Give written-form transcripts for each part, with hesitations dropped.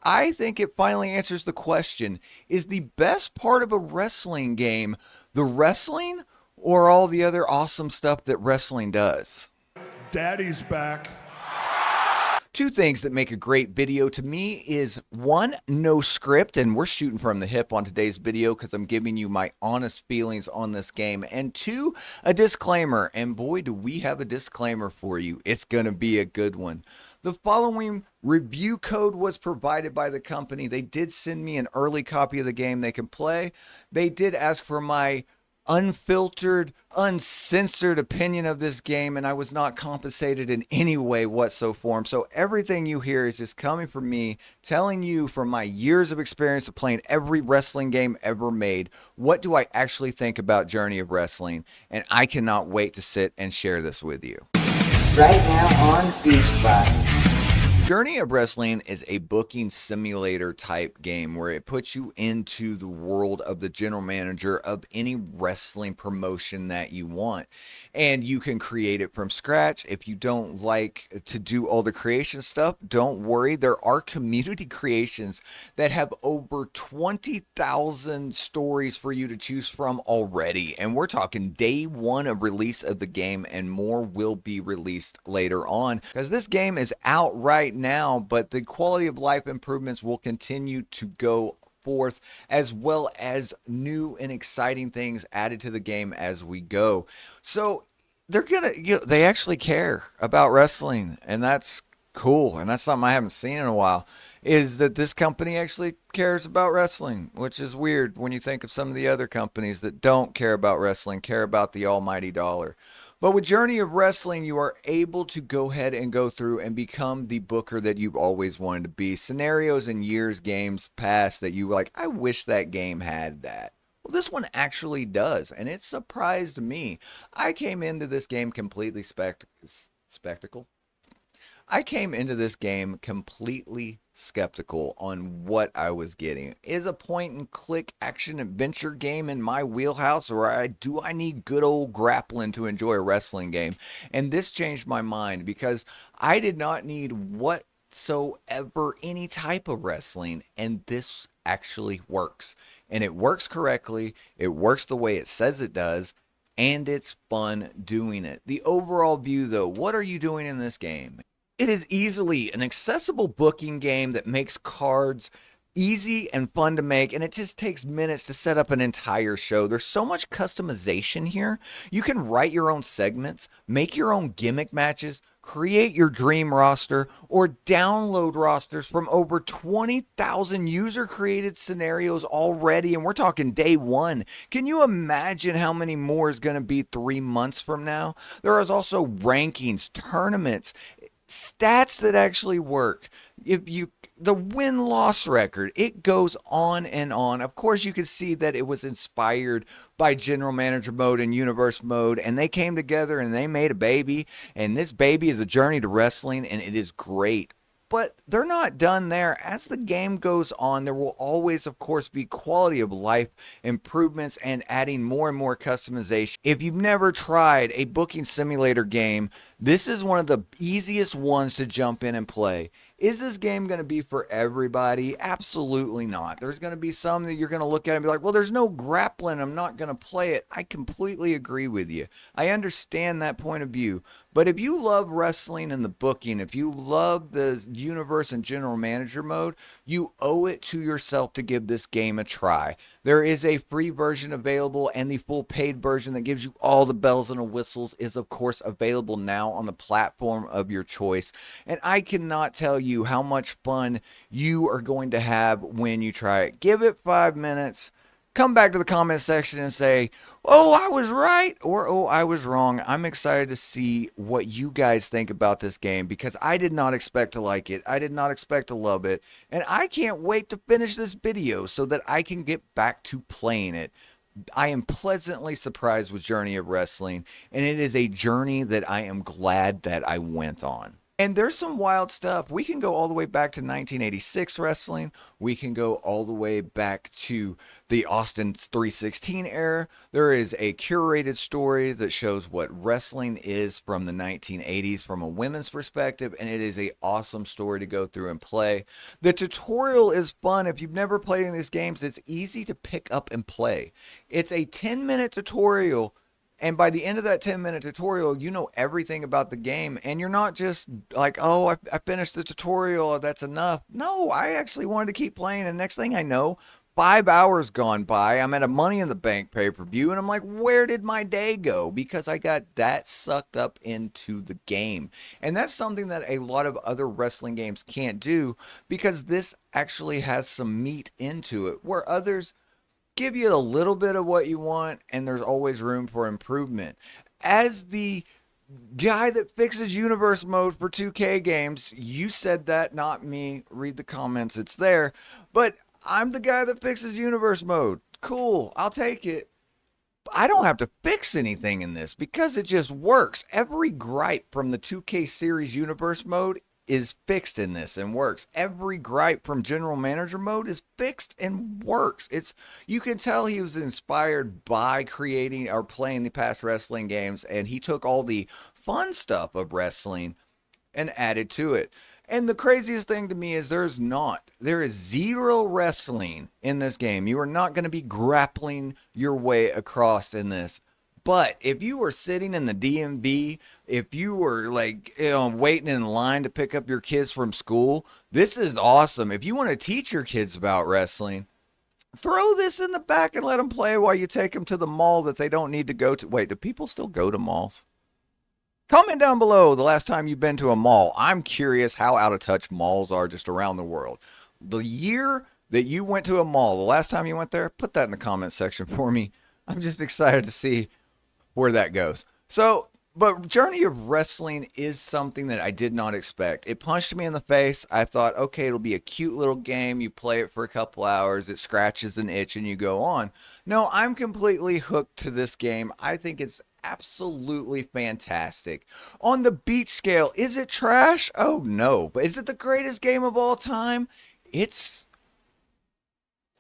I think it finally answers the question, is the best part of a wrestling game the wrestling or all the other awesome stuff that wrestling does? Daddy's back. Two things that make a great video to me is one, no script, and we're shooting from the hip on today's video because I'm giving you my honest feelings on this game. And two, a disclaimer, and boy, do we have a disclaimer for you. It's going to be a good one. The following review code was provided by the company. They did send me an early copy of the game they can play. They did ask for my unfiltered, uncensored opinion of this game, and I was not compensated in any way whatsoever. So everything you hear is just coming from me, telling you from my years of experience of playing every wrestling game ever made, what do I actually think about Journey of Wrestling, and I cannot wait to sit and share this with you. Right now on BeachBots. Journey of Wrestling is a booking simulator type game where it puts you into the world of the general manager of any wrestling promotion that you want. And you can create it from scratch. If you don't like to do all the creation stuff, don't worry. There are community creations that have over 20,000 stories for you to choose from already. And we're talking day one of release of the game, and more will be released later on because this game is out right now, but the quality of life improvements will continue to go forth, as well as new and exciting things added to the game as we go. So they're gonna, they actually care about wrestling, and that's cool. And that's something I haven't seen in a while, is that this company actually cares about wrestling, which is weird when you think of some of the other companies that don't care about wrestling, care about the almighty dollar. But with Journey of Wrestling, you are able to go ahead and go through and become the booker that you've always wanted to be. Scenarios in years, games past that you were like, I wish that game had that. Well, this one actually does, and it surprised me. I came into this game completely spectacle. I came into this game completely skeptical on what I was getting. Is a point and click action adventure game in my wheelhouse, or do I need good old grappling to enjoy a wrestling game? And this changed my mind because I did not need whatsoever any type of wrestling, and this actually works. And it works correctly. It works the way it says it does. And it's fun doing it. The overall view, though, what are you doing in this game? It is easily an accessible booking game that makes cards easy and fun to make, and it just takes minutes to set up an entire show. There's so much customization here. You can write your own segments, make your own gimmick matches, create your dream roster, or download rosters from over 20,000 user-created scenarios already, and we're talking day one. Can you imagine how many more is going to be 3 months from now? There is also rankings, tournaments, stats that actually work. If you the win-loss record, it goes on and on. Of course, you can see that it was inspired by general manager mode and universe mode, and they came together and they made a baby, and this baby is a journey to wrestling, and it is great. But they're not done there. As the game goes on, there will always, of course, be quality of life improvements and adding more and more customization. If you've never tried a booking simulator game, this is one of the easiest ones to jump in and play. Is this game going to be for everybody? Absolutely not. There's going to be some that you're going to look at and be like, well, there's no grappling, I'm not going to play it. I completely agree with you. I understand that point of view. But if you love wrestling and the booking, if you love the universe and general manager mode, you owe it to yourself to give this game a try. There is a free version available, and the full paid version that gives you all the bells and whistles is, of course, available now on the platform of your choice. And I cannot tell you how much fun you are going to have when you try it. Give it 5 minutes. Come back to the comment section and say, oh, I was right, or oh, I was wrong. I'm excited to see what you guys think about this game because I did not expect to like it. I did not expect to love it. And I can't wait to finish this video so that I can get back to playing it. I am pleasantly surprised with Journey of Wrestling, and it is a journey that I am glad that I went on. And there's some wild stuff. We can go all the way back to 1986 wrestling. We can go all the way back to the Austin 316 era. There is a curated story that shows what wrestling is from the 1980s from a women's perspective, and it is a awesome story to go through and play. The tutorial is fun. If you've never played in these games, it's easy to pick up and play. It's a 10-minute tutorial, and by the end of that 10-minute tutorial, you know everything about the game. And you're not just like, oh, I finished the tutorial, that's enough. No, I actually wanted to keep playing. And next thing I know, 5 hours gone by. I'm at a Money in the Bank pay-per-view. And I'm like, where did my day go? Because I got that sucked up into the game. And that's something that a lot of other wrestling games can't do, because this actually has some meat into it, where others give you a little bit of what you want, and there's always room for improvement. As the guy that fixes universe mode for 2K games, you said that, not me. Read the comments, it's there. But I'm the guy that fixes universe mode. Cool, I'll take it. I don't have to fix anything in this because it just works. Every gripe from the 2K series universe mode is fixed in this and works. Every gripe from general manager mode is fixed and works. It's, you can tell he was inspired by creating or playing the past wrestling games, and he took all the fun stuff of wrestling and added to it. And the craziest thing to me is there is zero wrestling in this game. You are not going to be grappling your way across in this. But if you were sitting in the DMV, if you were like, waiting in line to pick up your kids from school, this is awesome. If you want to teach your kids about wrestling, throw this in the back and let them play while you take them to the mall that they don't need to go to. Wait, do people still go to malls? Comment down below the last time you've been to a mall. I'm curious how out of touch malls are just around the world. The year that you went to a mall, the last time you went there, put that in the comment section for me. I'm just excited to see where that goes. So, but Journey of Wrestling is something that I did not expect. It punched me in the face. I thought, okay, it'll be a cute little game. You play it for a couple hours. It scratches an itch and you go on. No, I'm completely hooked to this game. I think it's absolutely fantastic. On the beach scale, is it trash? Oh no. But is it the greatest game of all time? It's,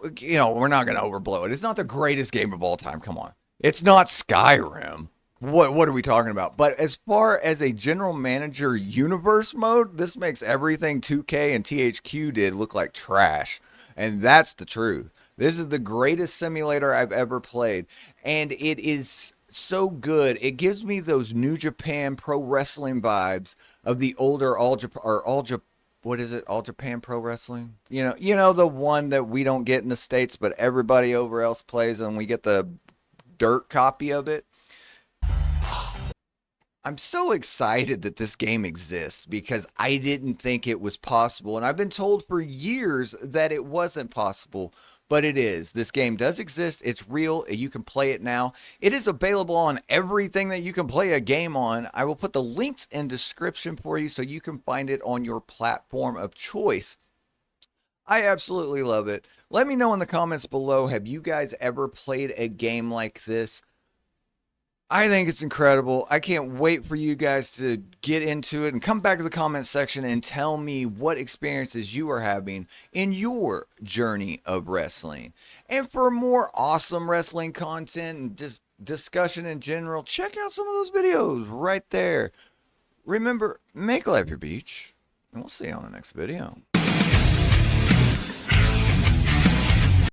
we're not going to overblow it. It's not the greatest game of all time. Come on. It's not Skyrim. What are we talking about? But as far as a general manager universe mode, this makes everything 2K and THQ did look like trash. And that's the truth. This is the greatest simulator I've ever played. And it is so good. It gives me those New Japan Pro Wrestling vibes of the older All Japan, what is it? All Japan Pro Wrestling? You know the one that we don't get in the States, but everybody over else plays, and we get the dirt copy of it. I'm so excited that this game exists because I didn't think it was possible. And I've been told for years that it wasn't possible, but it is. This game does exist. It's real. You can play it now. It is available on everything that you can play a game on. I will put the links in description for you so you can find it on your platform of choice. I absolutely love it. Let me know in the comments below, have you guys ever played a game like this? I think it's incredible. I can't wait for you guys to get into it and come back to the comment section and tell me what experiences you are having in your journey of wrestling. And for more awesome wrestling content and just discussion in general, check out some of those videos right there. Remember, make life your beach, and we'll see you on the next video.